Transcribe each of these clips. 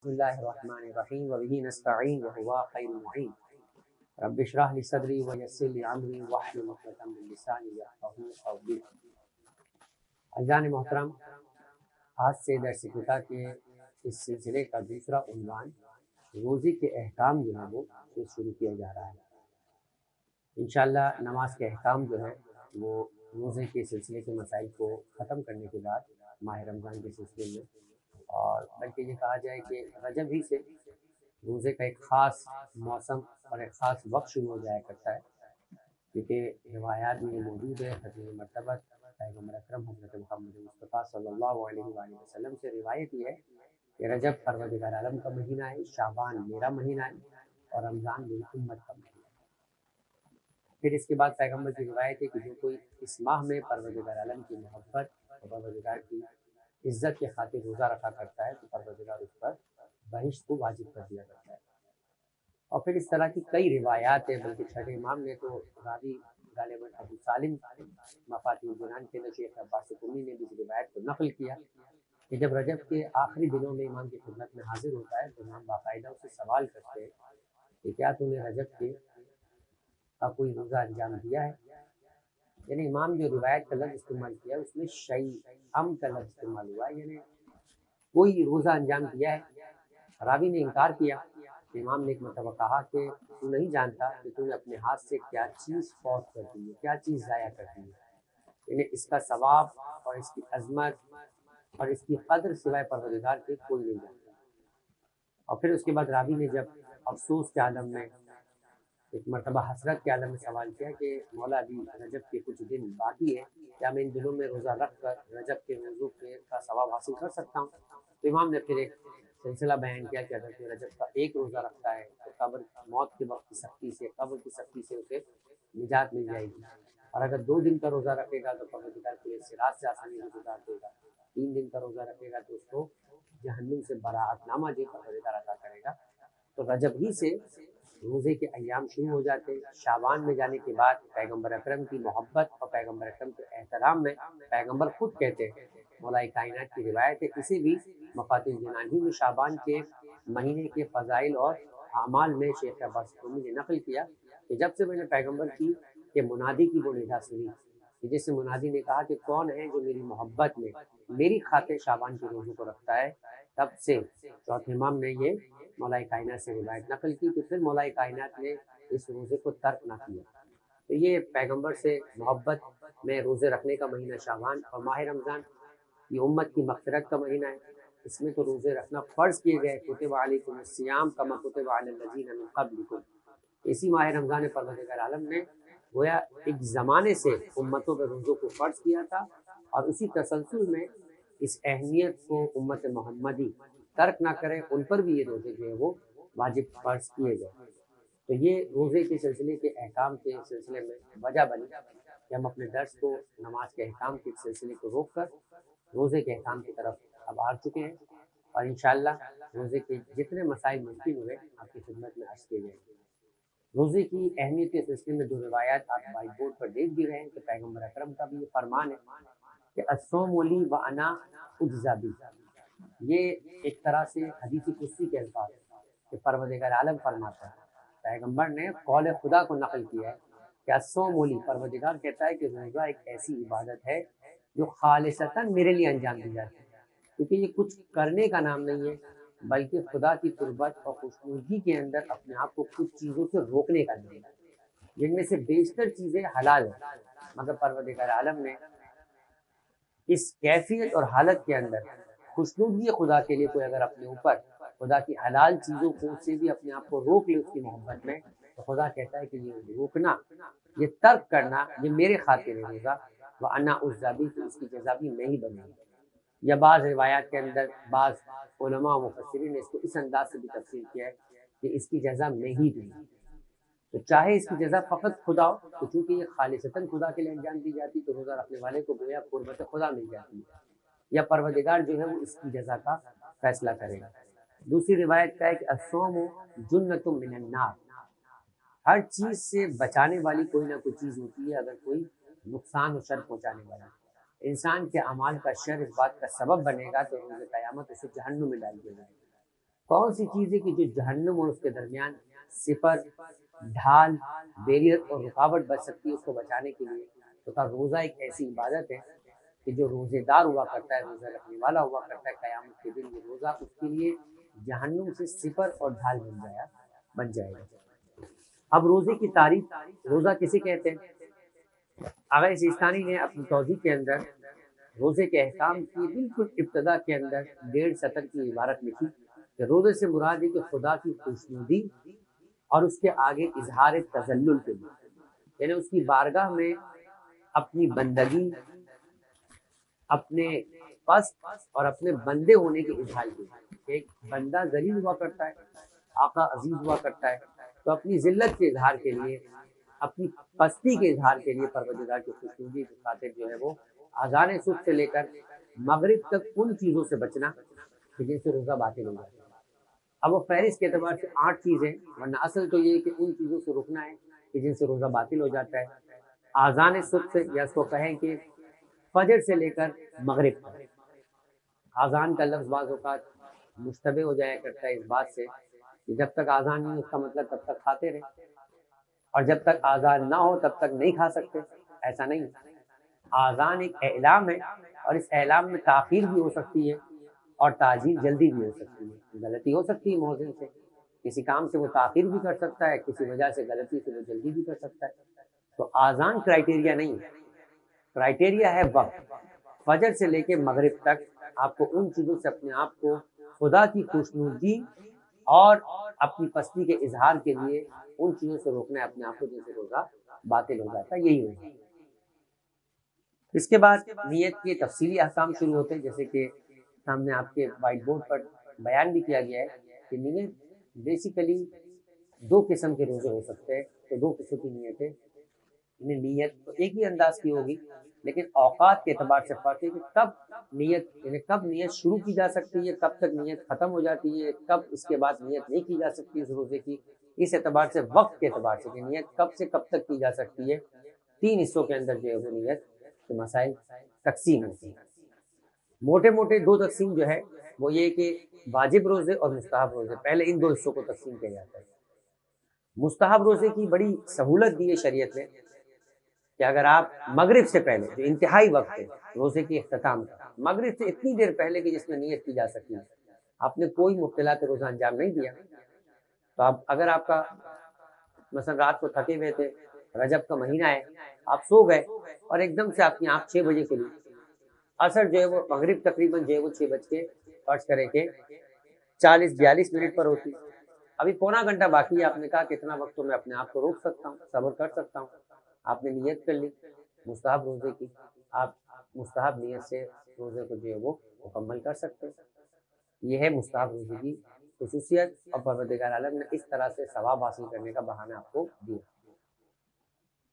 بسم اللہ الرحمن الرحیم وبہ نستعین وهو خیر المعین رب اشرح لی صدری ویسر لی امری واحلل عقدۃ من لسانی یفقهوا قولی۔ عزیزان محترم، آج سے درس فقہ کے اس سلسلے کا دوسرا عنوان روزے کے احکام جو ہے وہ شروع کیا جا رہا ہے۔ انشاءاللہ نماز کے احکام جو ہے وہ روزے کے سلسلے کے مسائل کو ختم کرنے کے بعد ماہ رمضان کے سلسلے میں، اور بلکہ یہ کہا جائے کہ رجب ہی سے روزے کا ایک خاص موسم اور ایک خاص وقت شروع ہو جایا کرتا ہے، کیونکہ روایات میں یہ موجود ہے۔ حضرت مرتبہ پیغمبر اکرم حضرت محمد مصطفیٰ صلی اللہ علیہ وآلہ وسلم سے روایت یہ ہے کہ رجب پروردگار عالم کا مہینہ ہے، شعبان میرا مہینہ ہے، اور رمضان میری امت کا مہینہ ہے۔ پھر اس کے بعد پیغمبر کی روایت ہے کہ جو کوئی اس ماہ میں پروردگار عالم کی محبت اور پروردگار کی عزت کے خاطر روزہ رکھا کرتا ہے تو پروردگار اس پر بہشت کو واجب کر دیا کرتا ہے۔ اور پھر اس طرح کی کئی روایات ہیں، بلکہ چھٹے امام نے تو راوی غالباً ابو سالم مفاتیح الجنان کے شیخ عباس قمی نے بھی اس روایت کو نقل کیا کہ جب رجب کے آخری دنوں میں امام کی خدمت میں حاضر ہوتا ہے تو امام باقاعدہ اسے سوال کرتے ہیں کہ کیا تم نے رجب کے کا کوئی روزہ انجام دیا ہے؟ یعنی امام جو روایت کا لفظ استعمال کیا اس میں شیئم کا لفظ استعمال ہوا ہے، یعنی کوئی روزہ انجام دیا ہے۔ راوی نے انکار کیا۔ امام نے ایک مرتبہ کہا کہ تو نہیں جانتا کہ تو نے اپنے ہاتھ سے کیا چیز فوت کر دی ہے، کیا چیز ضائع کر دی ہے، یعنی اس کا ثواب اور اس کی عظمت اور اس کی قدر سوائے پروردگار کے کوئی نہیں جانتا۔ اور پھر اس کے بعد راوی نے جب افسوس کے عالم میں، ایک مرتبہ حسرت کے عالم میں سوال کیا کہ مولا ابھی رجب کے کچھ دن باقی ہے، کیا میں ان دنوں میں روزہ رکھ کر رجب کے روزوں کا ثواب حاصل کر سکتا ہوں؟ تو امام نے پھر ایک سلسلہ بیان کیا کہ اگر کوئی رجب کا ایک روزہ رکھتا ہے تو قبر موت کے وقت کی سختی سے، قبر کی سختی سے اسے نجات مل جائے گی، اور اگر 2 دن کا روزہ رکھے گا تو پروردگار کو صراط سے آسانی سے گزار دے گا، 3 دن کا روزہ رکھے گا تو اس کو جہنم سے براءت نامہ جو پروردگار عطا کرے گا۔ تو رجب ہی سے روزے کے ایام شروع ہو جاتے ہیں۔ شعبان میں جانے کے بعد پیغمبر اکرم کی محبت اور پیغمبر اکرم کے احترام میں پیغمبر خود کہتے ہیں، مولا کائنات کی روایت ہے، کسی بھی مفاتیح الجنان ہی میں شعبان کے مہینے کے فضائل اور اعمال میں شیخ عباس قمی نے نقل کیا کہ جب سے میں نے پیغمبر کی کہ منادی کی وہ ندا سنی کہ جس سے منادی نے کہا کہ کون ہے جو میری محبت میں میری خاطر شعبان کے روزوں کو رکھتا ہے، تب سے چوتھے امام نے یہ مولا کائنات سے روایت نقل کی کہ پھر مولا کائنات نے اس روزے کو ترک نہ کیا۔ تو یہ پیغمبر سے محبت میں روزے رکھنے کا مہینہ شعبان، اور ماہ رمضان یہ امت کی مغفرت کا مہینہ ہے، اس میں تو روزے رکھنا فرض کیے گئے، کتب علیکم الصیام کما کتب علی الذین من قبلکم۔ اسی ماہ رمضان پروردگار عالم نے گویا ایک زمانے سے امتوں پر روزوں کو فرض کیا تھا، اور اسی تسلسل میں اس اہمیت کو امت محمدی ترک نہ کرے، ان پر بھی یہ روزے جو ہے وہ واجب فرض کیے گئے۔ تو یہ روزے کے سلسلے کے احکام کے سلسلے میں وجہ بنی کہ ہم اپنے درس کو نماز کے احکام کے سلسلے کو روک کر روزے کے احکام کی طرف اب آ چکے ہیں، اور انشاءاللہ روزے کے جتنے مسائل ممکن ہوئے آپ کی خدمت میں عرض کیے جائیں گے۔ روزے کی اہمیت کے سلسلے میں 2 روایات آپ وائٹ بورڈ پر دیکھ بھی رہے ہیں کہ پیغمبر اکرم کا بھی یہ فرمان ہے کہ الصوم لی وانا اجزی بہ۔ یہ ایک طرح سے حدیث قدسی کے الفاظ کہ پروردگار عالم فرماتا ہے، پیغمبر نے قول خدا کو نقل کیا ہے کہ الصوم لی، پروردگار کہتا ہے کہ روزہ ایک ایسی عبادت ہے جو خالصتاً میرے لیے انجام دی جاتی ہے، کیونکہ یہ کچھ کرنے کا نام نہیں ہے بلکہ خدا کی قربت اور خوشنودی کے اندر اپنے آپ کو کچھ چیزوں سے روکنے کا نام ہے، جن میں سے بیشتر چیزیں حلال ہیں، مگر پروردگار عالم نے اس کیفیت اور حالت کے اندر خوشنودی خدا کے لیے کوئی اگر اپنے اوپر خدا کی حلال چیزوں کو سے بھی اپنے آپ کو روک لے اس کی محبت میں، تو خدا کہتا ہے کہ یہ روکنا، یہ ترک کرنا، یہ میرے خاطر ہے روزہ، وَأَنَا أُجْزَبِي، تو اس کی جزا بھی میں ہی بنوں گا۔ یا بعض روایات کے اندر بعض علماء و مفسرین نے اس کو اس انداز سے بھی تفسیر کیا ہے کہ اس کی جزا میں ہی دوں گا۔ تو چاہے اس کی جزا فقط خدا ہو، تو چونکہ یہ خالصتاً خدا کے لیے انجام دی جاتی تو روزہ رکھنے والے کو گویا قربت خدا مل جاتی ہے، یا پروردگار جو ہے وہ اس کی جزا کا فیصلہ کرے گا۔ دوسری روایت کا ہے کہ الصوم جنۃ من النار، ہر چیز سے بچانے والی کوئی نہ کوئی چیز ہوتی ہے، اگر کوئی نقصان و شر پہنچانے والا انسان کے اعمال کا شر اس بات کا سبب بنے گا تو روز قیامت اسے جہنم میں ڈال دیا جائے گا۔ کون سی چیز ہے کہ جو جہنم اور اس کے درمیان سپر، ڈھال، بیریئر اور رکاوٹ بچ سکتی ہے اس کو بچانے کے لیے؟ تو کہا روزہ ایک ایسی عبادت ہے کہ جو روزے دار ہوا کرتا ہے، روزہ رکھنے والا ہوا کرتا ہے، قیامت کے دن یہ روزہ اس کے لیے جہنم سے سپر اور ڈھال بن جائے گا۔ اب روزے کی تعریف، روزہ کسے کہتے ہیں؟ آغا سیستانی نے اپنی توضیح کے اندر روزے کے احکام کی بالکل ابتدا کے اندر 1.5 سطر کی عبارت لکھی کہ روزے سے مراد ہے کہ خدا کی خوشنودی اور اس کے آگے اظہار تذلل کے لیے، یعنی اس کی بارگاہ میں اپنی بندگی، اپنے پست اور اپنے بندے ہونے کے اظہار کے لیے۔ ایک بندہ ذلیل ہوا کرتا ہے، آقا عزیز ہوا کرتا ہے، تو اپنی ذلت کے اظہار کے لیے، اپنی پستی کے اظہار کے لیے پروردگار کی خوشنودی کی خاطر جو ہے وہ اذان صبح سے لے کر مغرب تک ان چیزوں سے بچنا کہ جن سے روزہ باطل ہو جاتا ہے۔ اب وہ فہرست کے اعتبار سے 8 چیزیں، ورنہ اصل تو یہ ہے کہ ان چیزوں سے رکنا ہے کہ جن سے روزہ باطل ہو جاتا ہے۔ اذان صبح سے، یا اس کو کہیں کہ فجر سے لے کر مغرب تک۔ اذان کا لفظ بعض اوقات مشتبہ ہو جایا کرتا ہے اس بات سے کہ جب تک اذان نہیں اس کا مطلب تب تک کھاتے رہیں، اور جب تک اذان نہ ہو تب تک نہیں کھا سکتے۔ ایسا نہیں، اذان ایک اعلام ہے، اور اس اعلام میں تاخیر بھی ہو سکتی ہے اور تاجیل جلدی بھی ہو سکتی ہے۔ غلطی ہو سکتی ہے مؤذن سے، کسی کام سے وہ تاخیر بھی کر سکتا ہے، کسی وجہ سے غلطی سے وہ جلدی بھی کر سکتا ہے۔ تو اذان کرائٹیریا نہیں ہے، کرائٹیریا ہے وقت۔ فجر سے لے کے مغرب تک آپ کو ان چیزوں سے اپنے آپ کو خدا کی خوشنودی اور اپنی پستی کے اظہار کے لیے ان چیزوں سے روکنا ہے اپنے آپ کو جن سے روزہ باطل ہو جاتا ہے، یہی ہوگا۔ اس کے بعد نیت کے تفصیلی احکام شروع ہوتے ہیں، جیسے کہ سامنے آپ کے وائٹ بورڈ پر بیان بھی کیا گیا ہے کہ نیت بیسیکلی 2 قسم کے روزے ہو سکتے ہیں۔ تو 2 قسم کی نیتیں، نیت تو ایک ہی انداز کی ہوگی، لیکن اوقات کے اعتبار سے فرق ہے کہ کب نیت، یعنی کب نیت شروع کی جا سکتی ہے، کب تک نیت ختم ہو جاتی ہے، کب اس کے بعد نیت نہیں کی جا سکتی اس روزے کی۔ اس اعتبار سے وقت کے اعتبار سے کہ نیت کب سے کب تک کی جا سکتی ہے، 3 حصوں کے اندر جو ہے وہ نیت کے مسائل تقسیم ہوتی ہیں۔ موٹے موٹے 2 تقسیم جو ہے وہ یہ کہ واجب روزے اور مستحب روزے، پہلے ان 2 حصوں کو تقسیم کیا جاتا ہے۔ مستحب روزے کی بڑی سہولت دی ہے شریعت نے کہ اگر آپ مغرب سے پہلے، جو انتہائی وقت ہے روزے کی اختتام کا، مغرب سے اتنی دیر پہلے کہ جس میں نیت کی جا سکتی ہے، آپ نے کوئی مبتلات روزہ انجام نہیں دیا، تو اگر آپ کا مثلا رات کو تھکے ہوئے تھے، رجب کا مہینہ ہے، آپ سو گئے اور ایک دم سے آپ کی آنکھ 6 بجے کھلی، اثر جو ہے وہ مغرب تقریباً جو ہے وہ 6 بج کے فرض کریں کہ 40-42 منٹ پر ہوتی، ابھی پونا گھنٹہ باقی ہے، آپ نے کہا کتنا وقت تو میں اپنے آپ کو روک سکتا ہوں، صبر کر سکتا ہوں، آپ نے نیت کر لی مستحب روزے کی، آپ مستحب نیت سے روزے کو جو ہے وہ مکمل کر سکتے ہیں۔ یہ ہے مستحب روزے کی خصوصیت، اور پروردگار عالم نے اس طرح سے ثواب حاصل کرنے کا بہانہ آپ کو دیا۔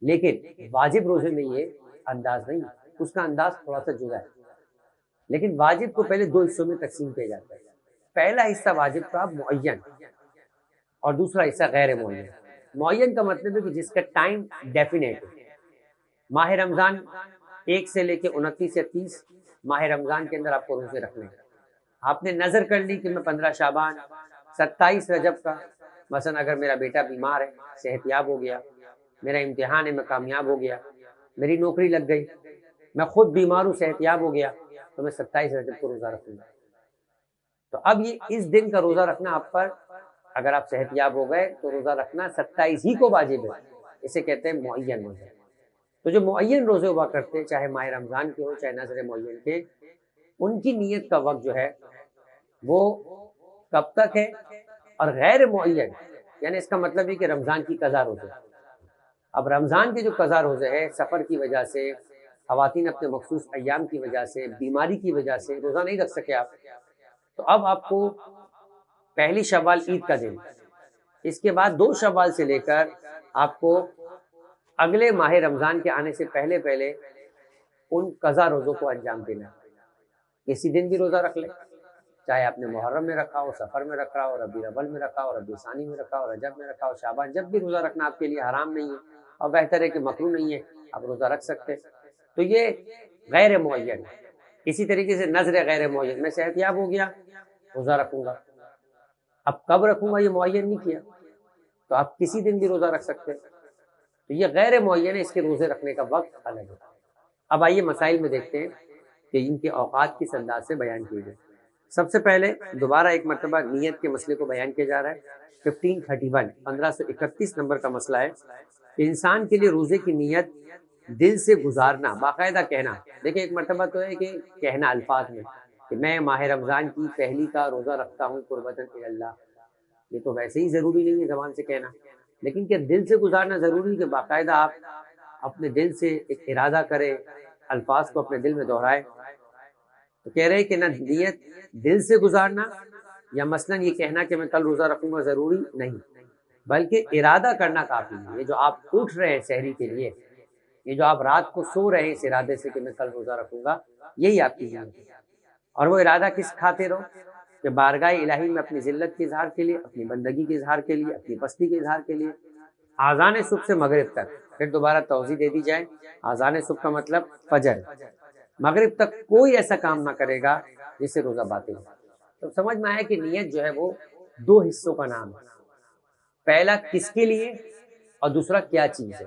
لیکن واجب روزے میں یہ انداز نہیں، اس کا انداز تھوڑا سا جدا ہے۔ لیکن واجب کو پہلے 2 حصوں میں تقسیم کیا جاتا ہے۔ پہلا حصہ واجب کا معین، اور دوسرا حصہ غیر معین۔ معین کا مطلب ہے کہ جس کا ٹائم ڈیفینیٹ ہے۔ ماہ رمضان 1 سے لے کے 29 یا 30 ماہ رمضان کے اندر آپ کو روزے رکھنے ہیں۔ آپ نے نظر کر لی کہ میں 15 شعبان، 27 رجب کا، مثلا اگر میرا بیٹا بیمار ہے، صحت یاب ہو گیا، میرا امتحان ہے، میں کامیاب ہو گیا، میری نوکری لگ گئی، میں خود بیمار ہوں، صحت یاب ہو گیا، تو میں 27 رجب کو روزہ رکھوں گا۔ تو اب یہ اس دن کا روزہ رکھنا آپ پر، اگر آپ صحت یاب ہو گئے تو روزہ رکھنا 27 ہی کو واجب ہے، اسے کہتے ہیں معین روزہ۔ تو جو معین روزے ہوا کرتے، چاہے ماہ رمضان کے ہو چاہے نظر معین کے، ان کی نیت کا وقت جو ہے وہ کب تک ہے، اور غیر معین یعنی اس کا مطلب ہے کہ رمضان کی قضا روزے۔ اب رمضان کے جو قضا روزے ہیں، سفر کی وجہ سے، خواتین اپنے مخصوص ایام کی وجہ سے، بیماری کی وجہ سے روزہ نہیں رکھ سکے آپ، تو اب آپ کو پہلی شوال عید کا دن، اس کے بعد 2 شوال سے لے کر آپ کو اگلے ماہ رمضان کے آنے سے پہلے پہلے ان قضا روزوں کو انجام دینا۔ کسی دن بھی روزہ رکھ لیں، چاہے آپ نے محرم میں رکھا ہو، سفر میں رکھا ہو، ربیع الاول میں رکھا ہو، ربیع ثانی میں رکھا ہو، رجب میں رکھا ہو، شعبان، جب بھی روزہ رکھنا آپ کے لیے حرام نہیں ہے، اور بہتر ہے کہ مکروہ نہیں ہے، آپ روزہ رکھ سکتے۔ تو یہ غیر معین۔ اسی طریقے سے نظر غیر معین، میں صحت یاب ہو گیا، روزہ رکھوں گا، اب کب رکھوں گا یہ معین نہیں کیا، تو آپ کسی دن بھی روزہ رکھ سکتے ہیں، تو یہ غیر معین ہے، اس کے روزے رکھنے کا وقت الگ ہے۔ اب آئیے مسائل میں دیکھتے ہیں کہ ان کے اوقات کس انداز سے بیان کیے گئے۔ سب سے پہلے دوبارہ ایک مرتبہ نیت کے مسئلے کو بیان کیا جا رہا ہے۔ 1531 1531 نمبر کا مسئلہ ہے کہ انسان کے لیے روزے کی نیت دل سے گزارنا، باقاعدہ کہنا۔ دیکھیں ایک مرتبہ تو ہے کہ کہنا الفاظ میں کہ میں ماہ رمضان کی پہلی کا روزہ رکھتا ہوں قربتاً الی اللہ، یہ تو ویسے ہی ضروری نہیں ہے زبان سے کہنا، لیکن کیا دل سے گزارنا ضروری ہے کہ باقاعدہ آپ اپنے دل سے ایک ارادہ کریں، الفاظ کو اپنے دل میں دہرائے؟ تو کہہ رہے کہ نہ نیت دل سے گزارنا یا مثلاً یہ کہنا کہ میں کل روزہ رکھوں گا ضروری نہیں، بلکہ ارادہ کرنا کافی ہے۔ یہ جو آپ اٹھ رہے ہیں سحری کے لیے، یہ جو آپ رات کو سو رہے ہیں اس ارادے سے کہ میں کل روزہ رکھوں گا، یہی آپ کی نیت ہے۔ اور وہ ارادہ کس خاطر ہو کہ بارگاہ الہی میں اپنی ذلت کے اظہار کے لیے، اپنی بندگی کے اظہار کے لیے، اپنی پستی کے اظہار کے لیے۔ آذان صبح سے مغرب تک، پھر دوبارہ توضیح دے دی جائے، آذان صبح کا مطلب فجر، مغرب تک کوئی ایسا کام نہ کرے گا جس سے روزہ باطل ہو۔ تو سمجھ میں آیا کہ نیت جو ہے وہ دو حصوں کا نام ہے، پہلا کس کے لیے اور دوسرا کیا چیز ہے۔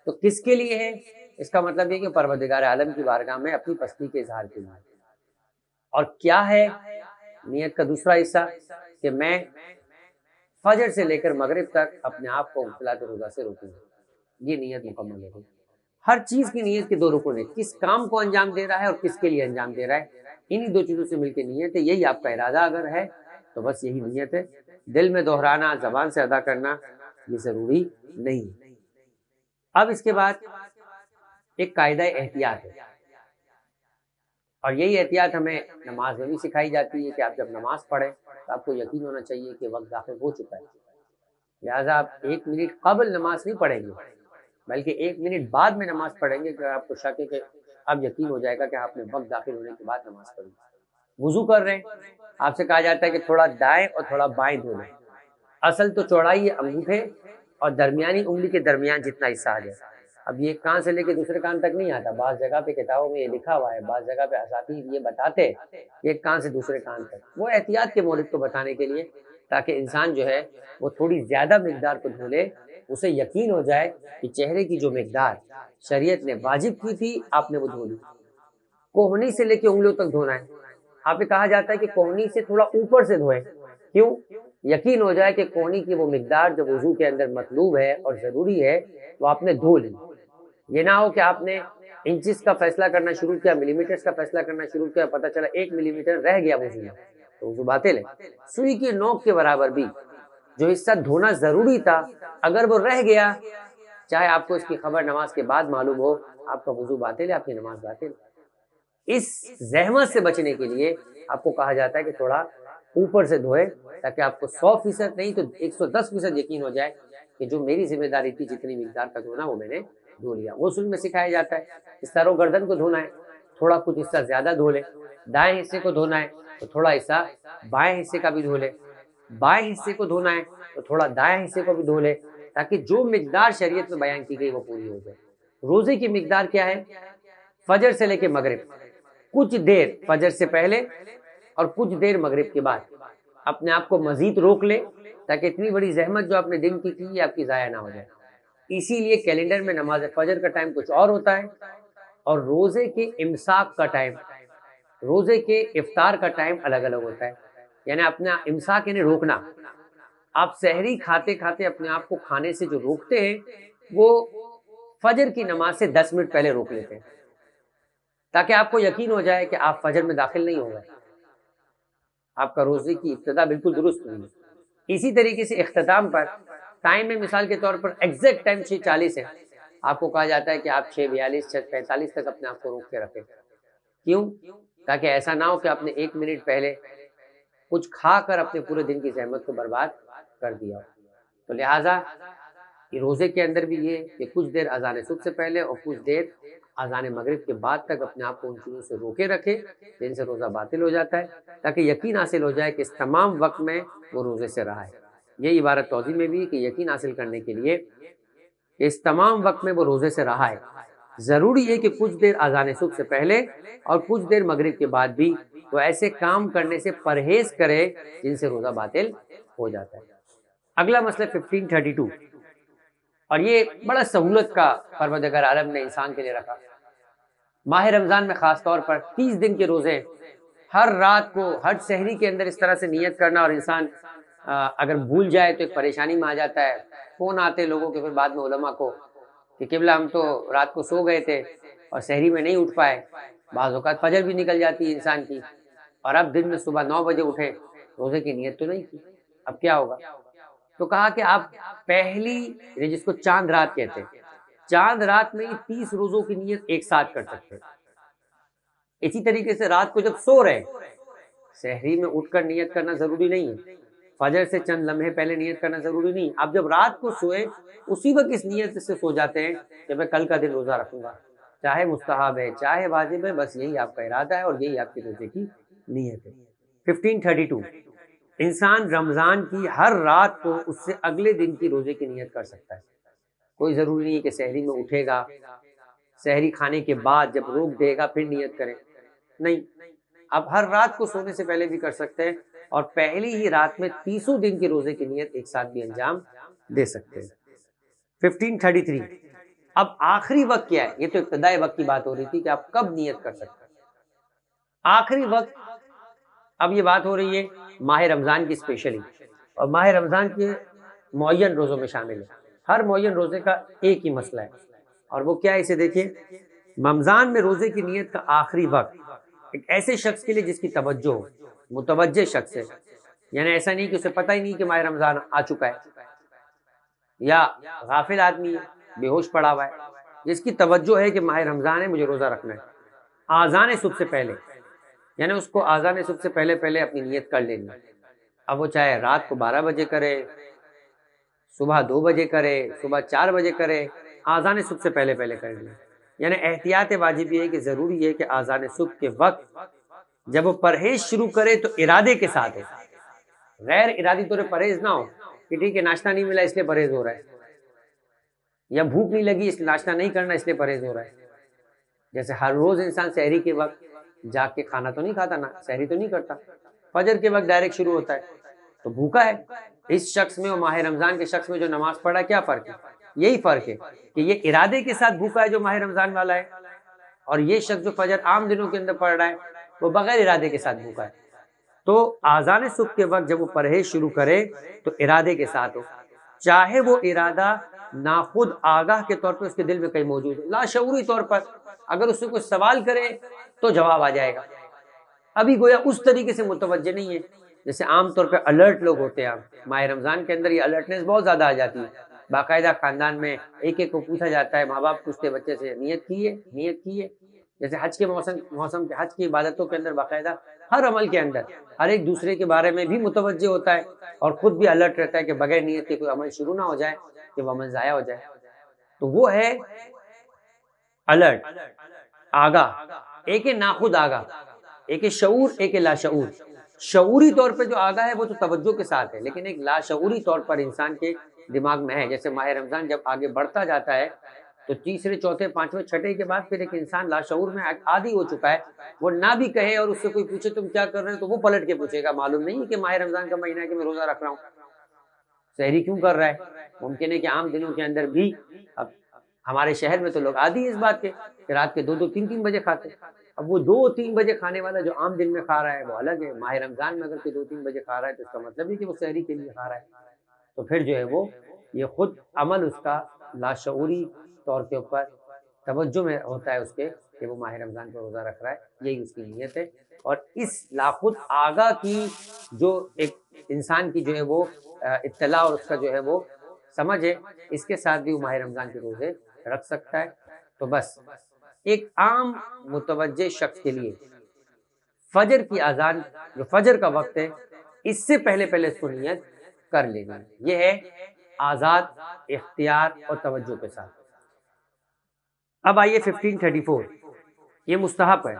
تو کس کے لیے ہے، اس کا مطلب یہ کہ پروردگار عالم کی بارگاہ میں اپنی پستی کے اظہار کے لیے۔ اور کیا ہے نیت کا دوسرا حصہ کہ میں فجر سے لے کر مغرب تک اپنے آپ کو مبتلاۃ روزہ سے روکوں گا، یہ نیت مکمل ہے۔ ہر چیز کی نیت کے دو رکن ہیں، کس کام کو انجام دے رہا ہے اور کس کے لیے انجام دے رہا ہے، انہی دو چیزوں سے مل کے نیت ہے۔ یہی آپ کا ارادہ اگر ہے تو بس یہی نیت ہے، دل میں دہرانا، زبان سے ادا کرنا یہ ضروری نہیں۔ اب اس کے بعد ایک قاعدہ احتیاط ہے، اور یہی احتیاط ہمیں نماز میں بھی سکھائی جاتی ہے کہ آپ جب نماز پڑھیں تو آپ کو یقین ہونا چاہیے کہ وقت داخل ہو چکا ہے، لہٰذا آپ 1 منٹ قبل نماز نہیں پڑھیں گے، بلکہ 1 منٹ بعد میں نماز پڑھیں گے کہ آپ کو شک ہے کہ اب یقین ہو جائے گا کہ آپ نے وقت داخل ہونے کے بعد نماز پڑھی۔ وضو کر رہے ہیں، آپ سے کہا جاتا ہے کہ تھوڑا دائیں اور تھوڑا بائیں دھو لیں، اصل تو چوڑائی انگوٹھے اور درمیانی انگلی کے درمیان جتنا حصہ آ جائے۔ اب یہ ایک کان سے لے کے دوسرے کان تک نہیں آتا، بعض جگہ پہ کتابوں میں یہ لکھا ہوا ہے، بعض جگہ پہ اساتذہ یہ بتاتے ایک کان سے دوسرے کان تک، وہ احتیاط کے مورد کو بتانے کے لیے تاکہ انسان جو ہے وہ تھوڑی زیادہ مقدار کو دھو لے، اسے یقین ہو جائے کہ چہرے کی جو مقدار شریعت نے واجب کی تھی آپ نے وہ دھو لی۔ کوہنی سے لے کے انگلیوں تک دھونا ہے، آپ نے کہا جاتا ہے کہ کوہنی سے تھوڑا اوپر سے دھوئیں، کیوں؟ یقین ہو جائے کہ کوہنی کی وہ مقدار جو وضو کے اندر مطلوب ہے اور ضروری ہے وہ آپ نے دھو لی۔ یہ نہ ہو کہ آپ نے انچز کا فیصلہ کرنا شروع کیا، ملی میٹرز کا فیصلہ کرنا شروع کیا، پتہ چلا 1 ملی میٹر رہ گیا وضو میں، تو وضو باطل ہے۔ سوئی کی نوک کے برابر بھی جو حصہ دھونا ضروری تھا اگر وہ رہ گیا، چاہے آپ کو اس کی خبر نماز کے بعد معلوم ہو، آپ کا وضو باطل ہے، آپ کی نماز باطل ہے۔ اس زحمت سے بچنے کے لیے آپ کو کہا جاتا ہے کہ تھوڑا اوپر سے دھوئے تاکہ آپ کو 100% نہیں تو 110% یقین ہو جائے کہ جو میری ذمہ داری تھی جتنی مقدار کا دھونا وہ میں نے دھو لیا۔ غسل میں سکھایا جاتا ہے کہ سر و گردن کو دھونا ہے، تھوڑا کچھ حصہ زیادہ دھو لے، دائیں حصے کو دھونا ہے تو تھوڑا حصہ بائیں حصے کا بھی دھو لے، بائیں حصے کو دھونا ہے تو تھوڑا دائیں حصے کو بھی دھو لے، تاکہ جو مقدار شریعت میں بیان کی گئی وہ پوری ہو جائے۔ روزے کی مقدار کیا ہے؟ فجر سے لے کے مغرب، کچھ دیر فجر سے پہلے اور کچھ دیر مغرب کے بعد اپنے آپ کو مزید روک لے تاکہ اتنی بڑی زحمت جو آپ نے دن کی کی یہ آپ کی ضائع نہ ہو جائے۔ اسی لیے کیلنڈر میں نماز فجر کا ٹائم کچھ اور ہوتا ہے اور روزے کے امساک کا ٹائم، روزے کے افطار کا ٹائم الگ الگ ہوتا ہے۔ یعنی اپنا امساک یعنی روکنا، آپ سحری کھاتے کھاتے اپنے آپ کو کھانے سے جو روکتے ہیں وہ فجر کی نماز سے 10 منٹ پہلے روک لیتے ہیں تاکہ آپ کو یقین ہو جائے کہ آپ فجر میں داخل نہیں ہو گئے، آپ کا روزے کی ابتدا بالکل درست ہوئی۔ اسی طریقے سے اختتام پر ٹائم میں مثال کے طور پر ایگزیکٹ ٹائم 6:40 ہے، آپ کو کہا جاتا ہے کہ آپ 6:42 6:45 تک اپنے آپ کو روک کے رکھیں۔ کیوں؟ تاکہ ایسا نہ ہو کہ آپ نے 1 منٹ پہلے کچھ کھا کر اپنے پورے دن کی زحمت کو برباد کر دیا ہو۔ تو لہٰذا روزے کے اندر بھی یہ کہ کچھ دیر اذان صبح سے پہلے اور کچھ دیر اذان مغرب کے بعد تک اپنے آپ کو ان چیزوں سے روکے رکھے جن سے روزہ باطل ہو جاتا ہے، تاکہ یقین حاصل ہو جائے کہ اس تمام وقت میں وہ روزے سے رہا ہے۔ یہ عبارت توضیح میں بھی کہ یقین حاصل کرنے کے لیے اس تمام وقت میں وہ روزے سے رہا ہے، ضروری ہے کہ کچھ دیر اذان صبح سے پہلے اور کچھ دیر مغرب کے بعد بھی وہ ایسے کام کرنے سے پرہیز کرے جن سے روزہ باطل ہو جاتا ہے۔ اگلا مسئلہ 1532، اور یہ بڑا سہولت کا پروردگار عالم نے انسان کے لیے رکھا۔ ماہ رمضان میں خاص طور پر 30 دن کے روزے، ہر رات کو ہر سحری کے اندر اس طرح سے نیت کرنا، اور انسان اگر بھول جائے تو ایک پریشانی میں آ جاتا ہے۔ فون آتے لوگوں کے پھر بعد میں علماء کو کہ قبلہ ہم تو رات کو سو گئے تھے اور سحری میں نہیں اٹھ پائے، بعض اوقات فجر بھی نکل جاتی ہے انسان کی، اور اب دن میں صبح 9 بجے اٹھے، روزے کی نیت تو نہیں کی، اب کیا ہوگا؟ تو کہا کہ آپ پہلی، جس کو چاند رات کہتے ہیں، چاند رات میں 30 روزوں کی نیت ایک ساتھ کر سکتے ہیں۔ اسی طریقے سے رات کو جب سو رہے، سحری میں اٹھ کر نیت کرنا ضروری نہیں ہے، فجر سے چند لمحے پہلے نیت کرنا ضروری نہیں۔ آپ جب رات کو سوئے اسی وقت اس نیت سے سو جاتے ہیں کہ میں کل کا دن روزہ رکھوں گا، چاہے مستحب ہے چاہے واجب ہے، بس یہی آپ کا ارادہ ہے اور یہی آپ کے روزے کی نیت ہے۔ 1532، انسان رمضان کی ہر رات کو اس سے اگلے دن کی روزے کی نیت کر سکتا ہے۔ کوئی ضروری نہیں کہ سحری میں اٹھے گا، سحری کھانے کے بعد جب روک دے گا پھر نیت کرے، نہیں، آپ ہر رات کو سونے سے پہلے بھی کر سکتے ہیں، اور پہلی ہی رات میں 30 دن کے روزے کی نیت ایک ساتھ بھی انجام دے سکتے ہیں۔ 1533، اب آخری وقت کیا ہے؟ یہ تو ابتدائی وقت کی بات ہو رہی تھی کہ آپ کب نیت کر سکتے ہیں۔ آخری وقت، اب یہ بات ہو رہی ہے ماہ رمضان کی اسپیشلی، اور ماہ رمضان کے معین روزوں میں شامل ہے۔ ہر معین روزے کا ایک ہی مسئلہ ہے، اور وہ کیا ہے؟ اسے دیکھیے، رمضان میں روزے کی نیت کا آخری وقت ایک ایسے شخص کے لیے جس کی توجہ ہو، متوجہ شخص ہے، یعنی ایسا نہیں کہ اسے پتہ ہی نہیں کہ ماہ رمضان آ چکا ہے، یا غافل آدمی ہے، بے ہوش پڑا ہوا ہے، جس کی توجہ ہے کہ ماہ رمضان ہے، مجھے روزہ رکھنا ہے، آذان صبح سے پہلے، یعنی اس کو آذان صبح سے پہلے پہلے اپنی نیت کر لینی ہے۔ اب وہ چاہے رات کو 12 بجے کرے، صبح 2 بجے کرے، صبح 4 بجے کرے، آذان صبح سے پہلے پہلے کر لیں۔ یعنی احتیاط واجب یہ ہے کہ ضروری ہے کہ آذان صبح کے وقت جب وہ پرہیز شروع کرے تو ارادے کے ساتھ ہو، غیر ارادی طور پر پرہیز نہ ہو کہ ٹھیک ہے ناشتہ نہیں ملا اس لیے پرہیز ہو رہا ہے، یا بھوک نہیں لگی اس لیے ناشتہ نہیں کرنا اس لیے پرہیز ہو رہا ہے۔ جیسے ہر روز انسان سحری کے وقت جاگ کے کھانا تو نہیں کھاتا، نا سحری تو نہیں کرتا، فجر کے وقت ڈائریکٹ شروع ہوتا ہے تو بھوکا ہے۔ اس شخص میں اور ماہ رمضان کے شخص میں جو نماز پڑھا کیا فرق ہے؟ یہی فرق ہے کہ یہ ارادے کے ساتھ بھوکا ہے جو ماہ رمضان والا ہے، اور یہ شخص جو فجر عام دنوں کے اندر پڑھ رہا ہے وہ بغیر ارادے کے ساتھ بھوکا ہے۔ تو آذان صبح کے وقت جب وہ پرہیز شروع کرے تو ارادے کے ساتھ ہو، چاہے وہ ارادہ ناخود آگاہ کے طور پر اس کے دل میں کہیں موجود ہے، لاشعوری طور پر اگر اس سے کوئی سوال کرے تو جواب آ جائے گا، ابھی گویا اس طریقے سے متوجہ نہیں ہے جیسے عام طور پہ الرٹ لوگ ہوتے ہیں۔ ماہ رمضان کے اندر یہ الرٹنس بہت زیادہ آ جاتی ہے، باقاعدہ خاندان میں ایک ایک کو پوچھا جاتا ہے، ماں باپ پوچھتے بچے سے نیت کی ہے، نیت کی ہے۔ جیسے حج کے موسم حج کی عبادتوں کے اندر باقاعدہ ہر عمل کے اندر ہر ایک دوسرے کے بارے میں بھی متوجہ ہوتا ہے، اور خود بھی الرٹ رہتا ہے کہ بغیر نیت کے کوئی عمل شروع نہ ہو جائے کہ وہ عمل ضائع ہو جائے۔ تو وہ ہے الرٹ، آگاہ، ایک ہے ناخود آگاہ، ایک ہے شعور، ایک ہے لاشعور۔ شعوری طور پہ جو آگاہ ہے وہ تو توجہ کے ساتھ ہے، لیکن ایک لاشعوری طور پر انسان کے دماغ میں ہے۔ جیسے ماہ رمضان جب آگے بڑھتا جاتا ہے تو تیسرے چوتھے پانچویں چھٹے کے بعد پھر ایک انسان لاشعور میں عادی ہو چکا ہے، وہ نہ بھی کہے اور اس سے کوئی پوچھے تم کیا کر رہے ہو تو وہ پلٹ کے پوچھے گا، معلوم نہیں کہ ماہ رمضان کا مہینہ ہے کہ میں روزہ رکھ رہا ہوں، سحری کیوں کر رہا ہے؟ ممکن ہے کہ عام دنوں کے اندر بھی، اب ہمارے شہر میں تو لوگ عادی ہیں اس بات کے کہ رات کے 2 2 3 3 بجے کھاتے ہیں۔ اب وہ 2 3 بجے کھانے والا جو عام دن میں کھا رہا ہے وہ الگ ہے، ماہ رمضان میں اگر کوئی 2 3 بجے کھا رہا ہے تو اس کا مطلب ہے کہ وہ سحری کے لیے کھا رہا ہے، تو پھر جو ہے وہ یہ خود عمل اس کا لاشعوری طور کے اوپر توجہ میں ہوتا ہے اس کے کہ وہ ماہ رمضان کو روزہ رکھ رہا ہے، یہی اس کی نیت ہے۔ اور اس لاخود آگاہ کی جو ایک انسان کی جو ہے وہ اطلاع اور اس کا جو ہے وہ سمجھ ہے، اس کے ساتھ بھی وہ ماہ رمضان کے روزے رکھ سکتا ہے۔ تو بس ایک عام متوجہ شخص کے لیے فجر کی اذان جو فجر کا وقت ہے اس سے پہلے پہلے اس کو نیت کر لینی، یہ ہے آزاد اختیار اور توجہ کے ساتھ۔ اب آئیے 1534، یہ مستحب ہے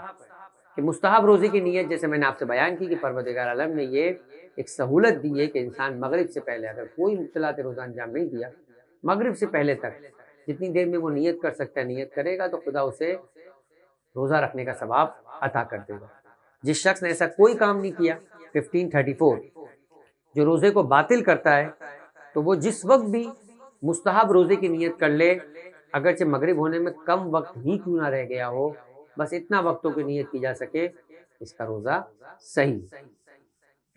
کہ مستحب روزے کی نیت جیسے میں نے آپ سے بیان کی کہ پروردگار عالم نے یہ ایک سہولت دی ہے کہ انسان مغرب سے پہلے اگر کوئی مبتلاۃ روزہ انجام نہیں دیا، مغرب سے پہلے تک جتنی دیر میں وہ نیت کر سکتا ہے نیت کرے گا تو خدا اسے روزہ رکھنے کا ثواب عطا کر دے گا۔ جس شخص نے ایسا کوئی کام نہیں کیا، 1534، جو روزے کو باطل کرتا ہے تو وہ جس وقت بھی مستحب روزے کی نیت کر لے، اگرچہ مغرب ہونے میں کم وقت ہی کیوں نہ رہ گیا ہو، بس اتنا وقتوں کی نیت کی جا سکے، اس کا روزہ صحیح۔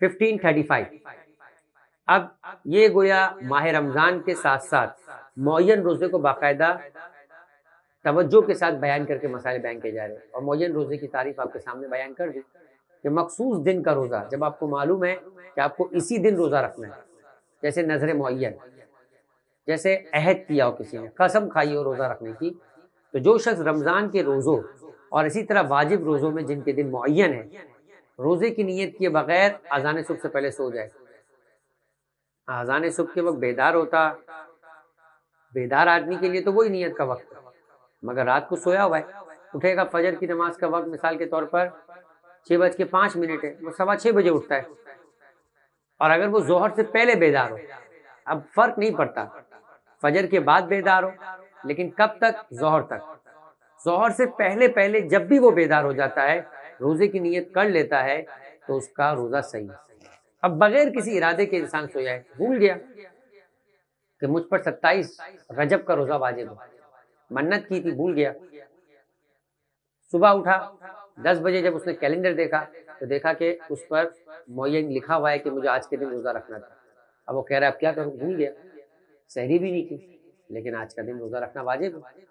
1535 اب یہ گویا ماہ رمضان کے ساتھ ساتھ معین روزے کو باقاعدہ توجہ کے ساتھ بیان کر کے مسائل بیان کیے جا رہے ہیں، اور معین روزے کی تعریف آپ کے سامنے بیان کر دی کہ مخصوص دن کا روزہ، جب آپ کو معلوم ہے کہ آپ کو اسی دن روزہ رکھنا ہے، جیسے نظر معین، جیسے عہد کیا ہو کسی نے، قسم کھائی ہو روزہ رکھنے کی، تو جو شخص رمضان کے روزوں اور اسی طرح واجب روزوں میں جن کے دن معین ہے، روزے کی نیت کیے بغیر اذان صبح سے پہلے سو جائے، اذان صبح کے وقت بیدار ہوتا، بیدار آدمی کے لیے تو وہی نیت کا وقت ہے، مگر رات کو سویا ہوا ہے، اٹھے گا فجر کی نماز کا وقت مثال کے طور پر 6:05 ہے، وہ 6:15 بجے اٹھتا ہے، اور اگر وہ ظہر سے پہلے بیدار ہو، اب فرق نہیں پڑتا فجر کے بعد بیدار ہو، لیکن کب تک؟ ظہر تک، ظہر سے پہلے پہلے جب بھی وہ بیدار ہو جاتا ہے، روزے کی نیت کر لیتا ہے، تو اس کا روزہ صحیح ہے۔ اب بغیر کسی ارادے کے انسان سویا ہے، بھول گیا کہ مجھ پر 27 رجب کا روزہ واجب ہے، منت کی تھی، بھول گیا، صبح اٹھا 10 بجے جب اس نے کیلنڈر دیکھا تو دیکھا کہ اس پر معین لکھا ہوا ہے کہ مجھے آج کے دن روزہ رکھنا تھا، اب وہ کہہ رہا ہے اب کیا کروں، بھول گیا، سحری بھی نہیں کی، لیکن آج کا دن روزہ رکھنا واجب ہے،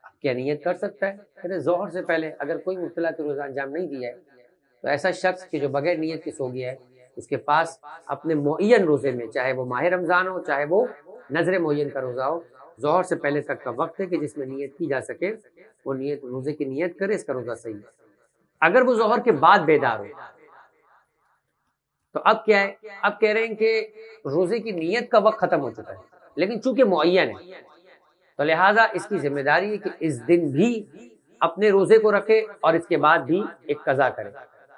اب کیا نیت کر سکتا ہے؟ کہتے ظہر سے پہلے اگر کوئی مبتلا کے روزہ انجام نہیں دیا ہے تو ایسا شخص کہ جو بغیر نیت کے سو گیا ہے، اس کے پاس اپنے معین روزے میں، چاہے وہ ماہ رمضان ہو چاہے وہ نظر معین کا روزہ ہو، ظہر سے پہلے تک کا وقت ہے کہ جس میں نیت کی جا سکے، وہ نیت روزے کی نیت کرے، اس کا روزہ صحیح ہے۔ اگر وہ ظہر کے بعد بیدار ہو تو اب کیا ہے؟ اب کہہ رہے ہیں کہ روزے کی نیت کا وقت ختم ہو چکا ہے، لیکن چونکہ معین ہے تو لہٰذا اس کی ذمہ داری ہے کہ اس دن بھی اپنے روزے کو رکھے اور اس کے بعد بھی ایک قضا کرے،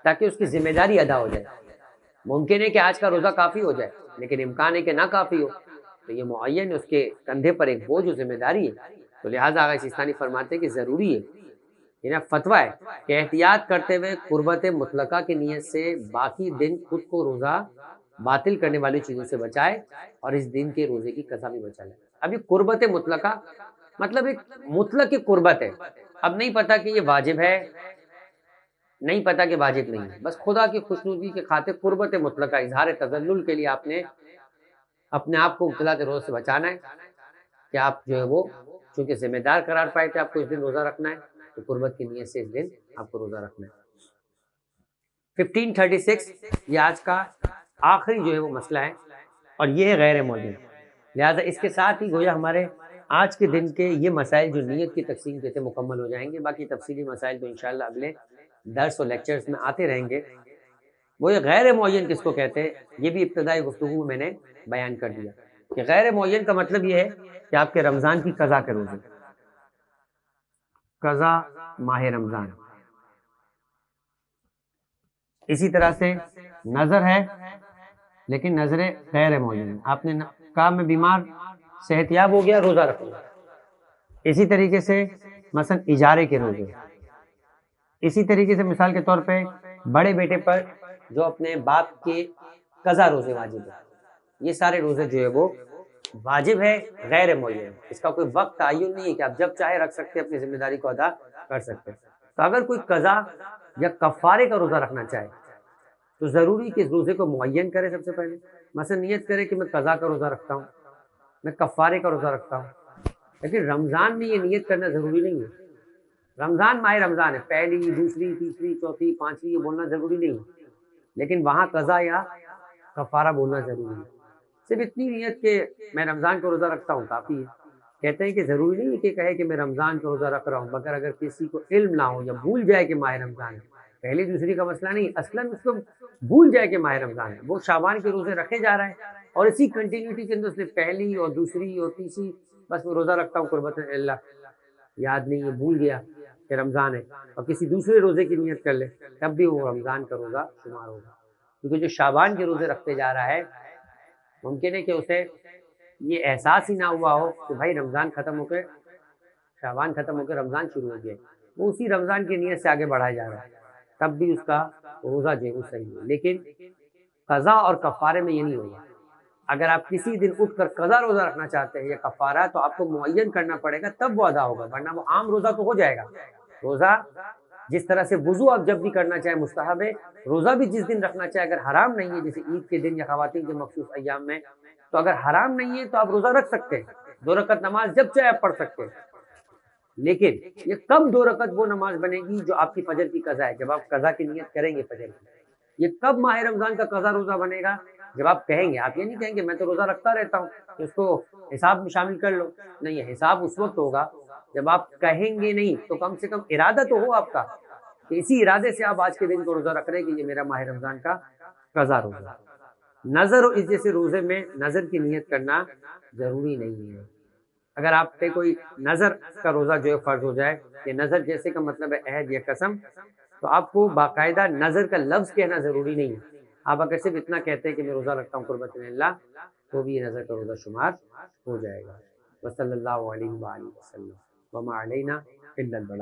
تاکہ اس کی ذمہ داری ادا ہو جائے۔ ممکن ہے کہ آج کا روزہ کافی ہو جائے، لیکن امکان ہے کہ نہ کافی ہو، تو یہ معین اس کے کندھے پر ایک بوجھ و ذمہ داری ہے، تو لہٰذا آغا سیستانی فرماتے ہیں کہ ضروری ہے، یہ فتویٰ ہے کہ احتیاط کرتے ہوئے قربت مطلقہ کی نیت سے باقی دن خود کو روزہ باطل کرنے والی چیزوں سے بچائے اور اس دن کے روزے کی قضا بھی بچا لے۔ اب یہ قربت مطلقہ مطلب ایک مطلق کی قربت ہے، اب نہیں پتا کہ یہ واجب ہے، نہیں پتا کہ واجب نہیں ہے، بس خدا کی خوشنودی کے خاطر قربت مطلقہ، اظہار تذلل کے لیے آپ نے اپنے آپ کو مبتلا کے روزے سے بچانا ہے کہ آپ جو ہے وہ چونکہ ذمہ دار قرار پائے تھے آپ کو اس دن روزہ رکھنا ہے، تو قربت کی نیت سے اس دن آپ کو روزہ رکھنا ہے۔ 1536 یہ آج کا آخری جو ہے وہ مسئلہ ہے، اور یہ ہے غیر معین، لہذا اس کے ساتھ ہی گویا ہمارے آج کے دن کے یہ مسائل جو نیت کی تقسیم کے تھے مکمل ہو جائیں گے، باقی تفصیلی مسائل تو انشاءاللہ اگلے درس اور لیکچرز میں آتے رہیں گے۔ وہ یہ غیر معین کس کو کہتے ہیں، یہ بھی ابتدائی گفتگو میں نے بیان کر دیا کہ غیر معین کا مطلب یہ ہے کہ آپ کے رمضان کی قضا کے روزے، قضا ماہ رمضان، اسی طرح سے نظر ہے لیکن نظر غیر معین، آپ نے کہا میں بیمار صحت یاب ہو گیا روزہ رکھوں گا، اسی طریقے سے مثلا اجارے کے روزے، اسی طریقے سے مثال کے طور پہ بڑے بیٹے پر جو اپنے باپ کے قضا روزے واجب ہے، یہ سارے روزے جو ہے وہ واجب ہے، غیر معین، اس کا کوئی وقت تعین نہیں ہے کہ آپ جب چاہے رکھ سکتے، اپنی ذمہ داری کو ادا کر سکتے۔ تو اگر کوئی قضا یا کفارے کا روزہ رکھنا چاہے تو ضروری کہ اس روزے کو معین کرے، سب سے پہلے مثلا نیت کرے کہ میں قضا کا روزہ رکھتا ہوں، میں کفارے کا روزہ رکھتا ہوں، لیکن رمضان میں یہ نیت کرنا ضروری نہیں ہے، رمضان ماہ رمضان ہے، پہلی دوسری تیسری چوتھی پانچویں یہ بولنا ضروری نہیں ہے، لیکن وہاں قضا یا کفارہ بولنا ضروری ہے، صرف اتنی نیت کہ میں رمضان کا روزہ رکھتا ہوں کافی ہے۔ کہتے ہیں کہ ضروری نہیں ہے کہ کہے کہ میں رمضان کا روزہ رکھ رہا ہوں، مگر اگر کسی کو علم نہ ہو یا بھول جائے کہ ماہ رمضان ہے، پہلی دوسری کا مسئلہ نہیں، اصلاً اس کو بھول جائے کہ ماہ رمضان ہے، وہ شعبان کے روزے رکھے جا رہا ہے اور اسی کنٹینیوٹی کے اندر اس نے پہلی اور دوسری اور تیسری بس میں روزہ رکھتا ہوں قربت اللہ، یاد نہیں ہے، بھول گیا کہ رمضان ہے، اور کسی دوسرے روزے کی نیت کر لے، تب بھی وہ رمضان کا روزہ شمار ہوگا، کیونکہ جو شعبان کے روزے رکھتے جا رہا ہے ممکن ہے کہ اسے یہ احساس ہی نہ ہوا ہو کہ بھائی رمضان ختم ہو کے شعبان ختم ہو کے رمضان شروع ہو گیا، وہ اسی رمضان کی نیت سے آگے بڑھایا جا رہا ہے، تب بھی اس کا روزہ جو ہے وہ صحیح ہے، لیکن قضا اور کفارے میں یہ نہیں ہوگا۔ اگر آپ کسی دن اٹھ کر قضا روزہ رکھنا چاہتے ہیں یا کفارہ تو آپ کو معین کرنا پڑے گا، تب وہ ادا ہوگا، ورنہ وہ عام روزہ تو ہو جائے گا۔ روزہ جس طرح سے وضو آپ جب بھی کرنا چاہیں مستحب ہے، روزہ بھی جس دن رکھنا چاہے اگر حرام نہیں ہے، جیسے عید کے دن یا خواتین کے مخصوص ایام میں، تو اگر حرام نہیں ہے تو آپ روزہ رکھ سکتے ہیں، 2 رکعت نماز جب چاہے آپ پڑھ سکتے ہیں۔ لیکن یہ کب 2 رکعت وہ نماز بنے گی جو آپ کی فجر کی قضا ہے، جب آپ قضا کی نیت کریں گے فجر کی۔ یہ کب ماہ رمضان کا قضا روزہ بنے گا، جب آپ کہیں گے۔ آپ یہ نہیں کہیں گے میں تو روزہ رکھتا رہتا ہوں تو اس کو حساب میں شامل کر لو، نہیں ہے، حساب اس وقت ہوگا جب آپ کہیں گے نہیں تو کم سے کم ارادہ تو ہو آپ کا کہ اسی ارادے سے آپ آج کے دن کو روزہ رکھ رہے ہیں کہ یہ میرا ماہ رمضان کا قضا روزہ۔ نظر اور اس جیسے روزے میں نظر کی نیت کرنا ضروری نہیں ہے۔ اگر آپ پہ کوئی نظر کا روزہ جو ہے فرض ہو جائے، کہ نظر جیسے کا مطلب ہے عہد یا قسم، تو آپ کو باقاعدہ نظر کا لفظ کہنا ضروری نہیں ہے۔ آپ اگر صرف اتنا کہتے ہیں کہ میں روزہ رکھتا ہوں قربت اللہ، تو بھی یہ نظر کا روزہ شمار ہو جائے گا۔ وصلی اللہ علیہ وآلہ وسلم وما علینا الا البلاغ۔